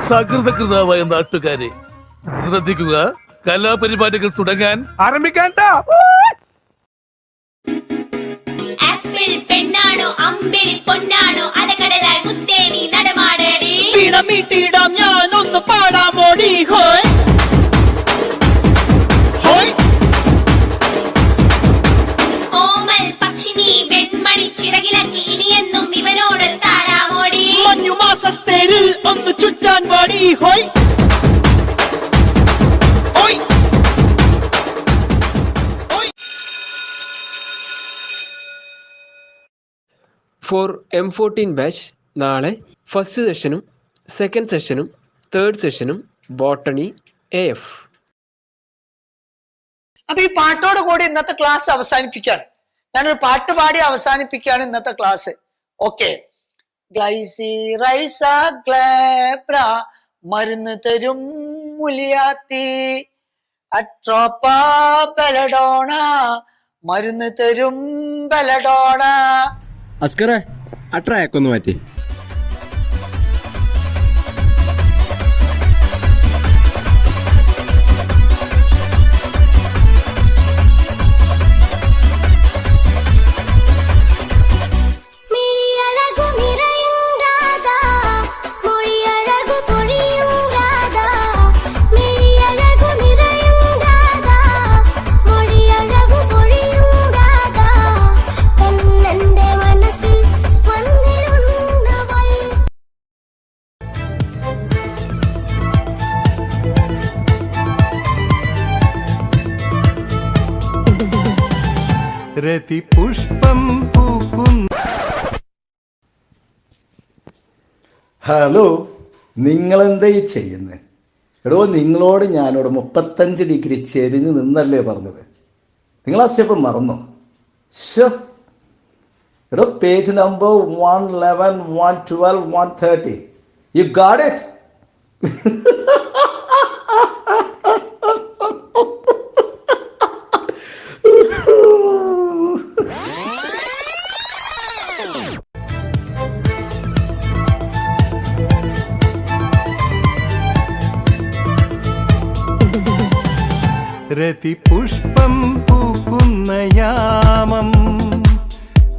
സകൃതകൃതാവായ നാട്ടുകാരെ ശ്രദ്ധിക്കുക, കലാപരിപാടികൾ തുടങ്ങാൻ ആരംഭിക്കാൻ. ആപ്പിൾ പെണ്ണാണോ അമ്പിളി പൊന്നാണോ അലകടലായി മുത്തേനി നടമാടേടി പിടമിട്ടിടാം ഞാനൊന്ന് പാടാമോടി. ഹോയ് ഹോയ് ഓമൽ പക്ഷിനി വെൺമണി ചിറകിലക്കി ഇനിയെന്നും ഇവനോട് താടാമോടി. മഞ്ഞുമാസത്തേരിൽ ഒന്ന് ചുറ്റാൻ പാടി. ഹോയ് ഫോർ M14 ബാച്ച് നാളെ ഫസ്റ്റ് സെഷനും സെക്കൻഡ് സെഷനും തേർഡ് സെഷനും ബോട്ടണി AF. അപ്പൊ ഈ പാട്ടോട് കൂടി ഇന്നത്തെ ക്ലാസ് അവസാനിപ്പിക്കുകയാണ്. ഞാനൊരു പാട്ട് പാടി അവസാനിപ്പിക്കുകയാണ് ഇന്നത്തെ ക്ലാസ്. ഓക്കെ. ഗ്ലൈസിറൈസഗ്ലേബ്ര മരുന്ന് തരും മുലിയാത്തി, അട്രോപ്പ ബെലഡോണ മരുന്ന് തരും ബെലഡോണ. അസ്കറെ ആ ട്രാക്ക് ഒന്ന് മാറ്റി. രതിപുഷ്പം പൂക്കുന്ന. ഹലോ, നിങ്ങളെന്താ ഈ ചെയ്യുന്നത്? എടോ, നിങ്ങളോട് ഞാനോട് 35 ഡിഗ്രി ചെരിഞ്ഞ് നിന്നല്ലേ പറഞ്ഞത്? നിങ്ങൾ ആ സ്റ്റെപ്പ് മറന്നോ? ഷോ എടോ, page number 111, 112, 130. You got it? രതിപുഷ്പം പൂക്കുന്ന യാമം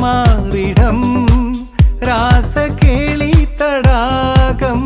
മാറിടം രാസകേളി തടാകം,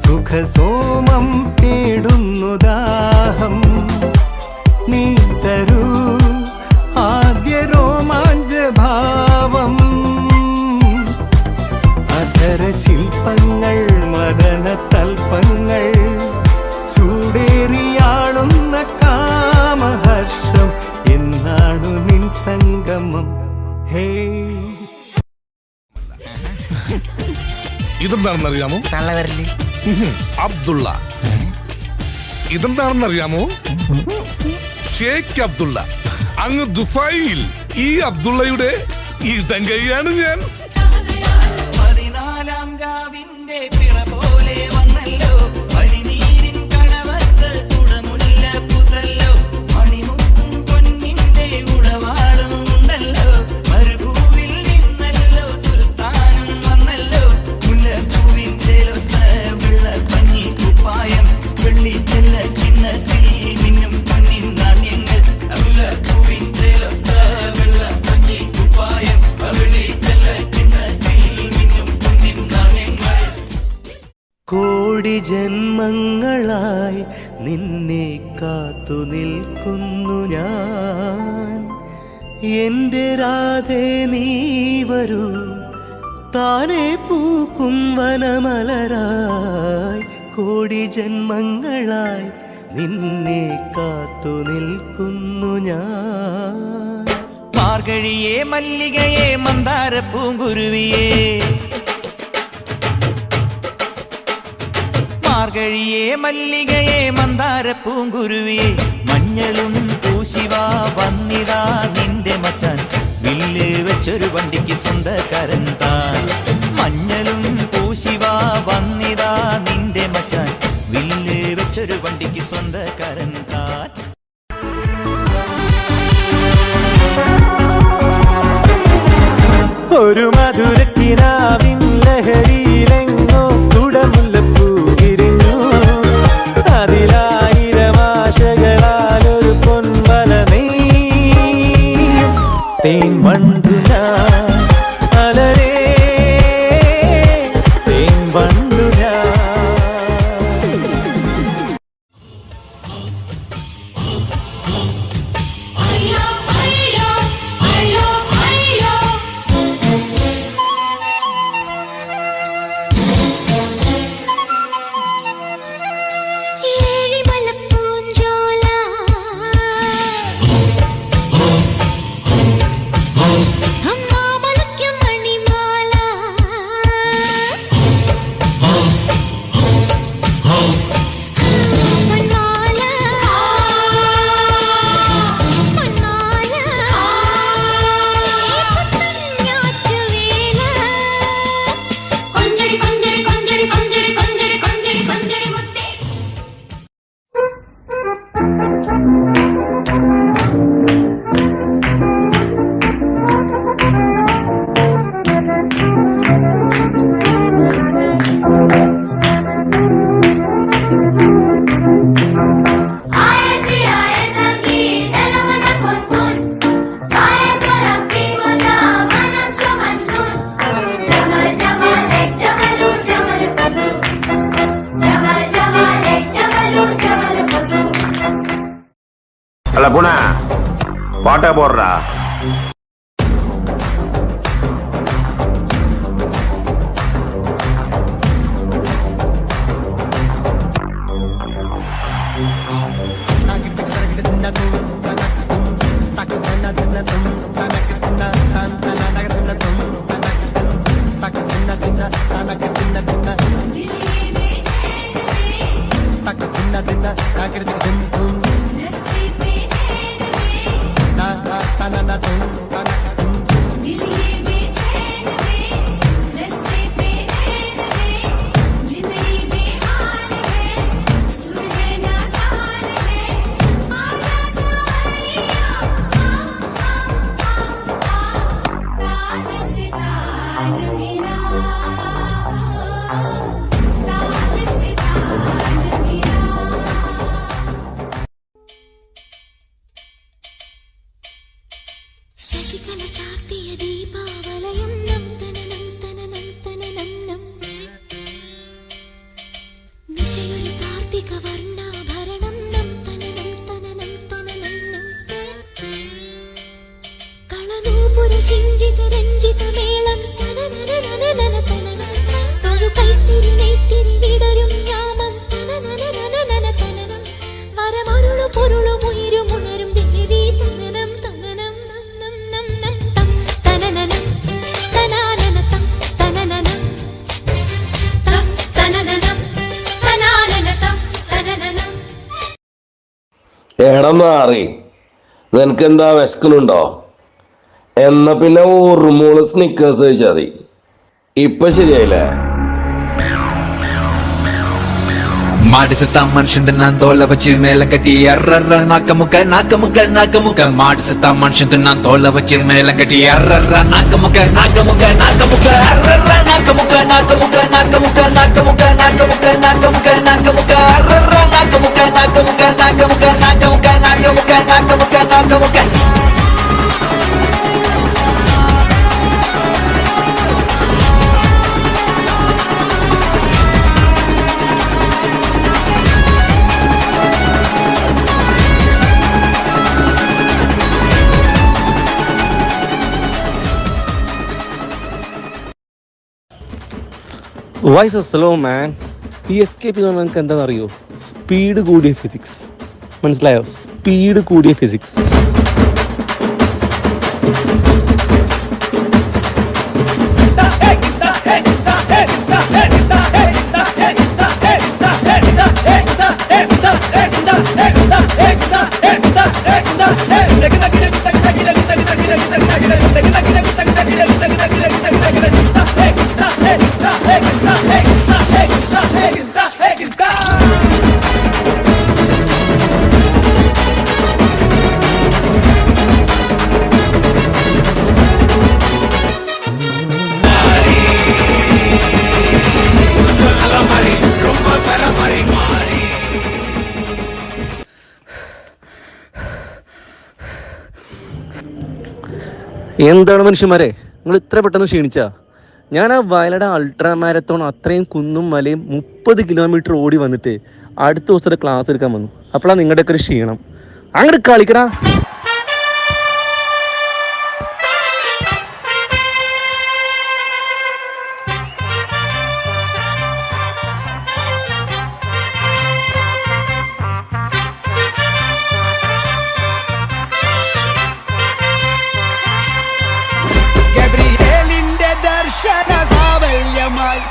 സുഖസോമം തേടുന്നു ദാഹം, നീ തരൂ ആദ്യ രോമാഞ്ചഭാവം. അധര ശില്പങ്ങൾ മദന തൽപ്പങ്ങൾ, ചൂടേറിയാളുന്ന കാമഹർഷം, എന്നാണു നിൻ സംഗമം. ഹേ, ഇതെന്താണെന്നറിയാമോ? അബ്ദുള്ള. ഇതെന്താണെന്നറിയാമോ? ഷേഖ് അബ്ദുള്ള. അങ്ങ് ദുബായിൽ ഈ അബ്ദുള്ളയുടെ ഇടങ്കൈയാണ് ഞാൻ. 14 രാവിന്റെ പിറ പോലെ വന്നല്ലോ, പനിനീരിൻ കണവത്ത് കുടമുല്ല പുതല്ലോ, മണിമുത്തും പൊന്നിന്റെ ഉടവാളും ഉണ്ടല്ലോ, മരുഭൂവിൽ നിന്നല്ലോ സുൽത്താനും വന്നല്ലോ, മുല്ലപ്പൂവിൻ ചേലൊത്ത വെള്ളപ്പഞ്ഞി കുപ്പായം, വെള്ളി ചെല്ല ചിന്നത്തിൽ മിന്നും പൊന്നിൻ നാണ്യങ്ങൾ, മുല്ലപ്പൂവിൻ ചേലൊത്ത വെള്ളപ്പഞ്ഞി കുപ്പായം, വെള്ളി ചെല്ല ചിന്നത്തിൽ മിന്നും പൊന്നിൻ നാണ്യങ്ങൾ. കോടി ജന്മങ്ങളായി നിന്നെ കാത്തു നിൽക്കുന്നു ഞാൻ, എന്റെ രാധേ നീ വരൂ, താനെ പൂക്കും വനമലരായി. കോടി ജന്മങ്ങളായി നിന്നെ കാത്തു നിൽക്കുന്നു ഞാൻ. മാർഗഴിയേ മല്ലികയെ മന്ദാര പൂങ്കുരുവിയേ, മാർഗഴിയേ മല്ലികയെ മന്ദാര പൂങ്കുരുവിയെ, മഞ്ഞളും പൂശിവാ വന്നിതാ നിന്റെ മച്ചാൻ, വില്ല് വെച്ചൊരു വണ്ടിക്ക് സ്വന്തക്കാരൻ താൻ. മഞ്ഞളും പൂശിവാ വന്നിതാ നിന്റെ മച്ചാൻ, വില്ല് വെച്ചൊരു വണ്ടിക്ക് സ്വന്തക്കാരൻ താൻ. ഒരു മധുരക്കിനാവിൻ ലഹരിയിലെങ്ങോ பாட்டை போடுறா. ശശികല ചാർത്തിയ ദീപാവലയം നം തനനം തനനം തനനം നിശയൊരു കാർത്തിക വർണ്ണാഭരണം നം തനനം തനനം തനനം കളനൂപുര ശിഞ്ചിത രഞ്ജിത മേളം തനനനനനന തനനം തൊഴു കൈത്തിരി നെയ്ത്തിരി വിടരും യാമം തനനനനനന തനനം വരമരുളു പൊരുളു ഉയരും ഉണരും ദേവി തനനം തനനം എടമാറി നിനക്കെന്താ വിശക്കുന്നുണ്ടോ? എന്നാ പിന്നെ 1 സ്നിക്കേഴ്സ് കഴിച്ചാൽ മതി. ഇപ്പൊ ശരിയായില്ലേ? மாடு செத்தா மனுஷன் தின்னான் தோலை வச்சு மேல கட்டி அர்ற நாக்கமுக்க நாக்கமுக்க நாக்கமுக்க மாடு செத்தா மனுஷன் தின்னான் தோலை வச்சு மேல கட்டி அர்ற Nakka Mukka Nakka Mukka Nakka Mukka அர்ற Nakka Mukka Nakka Mukka Nakka Mukka Nakka Mukka Nakka Mukka Nakka Mukka Nakka Mukka அர்ற Nakka Mukka Nakka Mukka Nakka Mukka Nakka Mukka Nakka Mukka Nakka Mukka Nakka Mukka Why so slow, man? ഈ എസ്കേപ്പ് എന്ന് പറഞ്ഞാൽ നിങ്ങൾക്ക് എന്താണെന്ന് അറിയോ? സ്പീഡ് കൂടിയ ഫിസിക്സ്. മനസ്സിലായോ? സ്പീഡ് കൂടിയ ഫിസിക്സ്. എന്താണ് മനുഷ്യന്മാരെ, നിങ്ങൾ ഇത്ര പെട്ടെന്ന് ക്ഷീണിച്ചാ? ഞാൻ ആ വയലയുടെ അൾട്രാ മാരത്തോൺ അത്രയും കുന്നും മലയും 30 കിലോമീറ്റർ ഓടി വന്നിട്ട് അടുത്ത ദിവസത്തെ ക്ലാസ് എടുക്കാൻ വന്നു. അപ്പോഴാണ് നിങ്ങളുടെയൊക്കെ ഒരു ക്ഷീണം. അങ്ങോട്ട് കളിക്കടാ.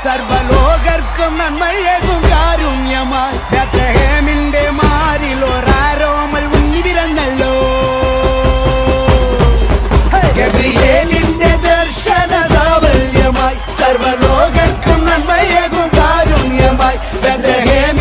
സർവലോകർക്കും നന്മയേകും കാരുണ്യമായി ബേത്ലഹേമിന്റെ മാറിൽ ഒരാരോമൽ ഉണ്ണി പിറന്നല്ലോ. ഗബ്രിയേലിന്റെ ദർശന സാവല്യമായി സർവലോകർക്കും നന്മയേകും കാരുണ്യമായി ബേത്ലഹേമിന്റെ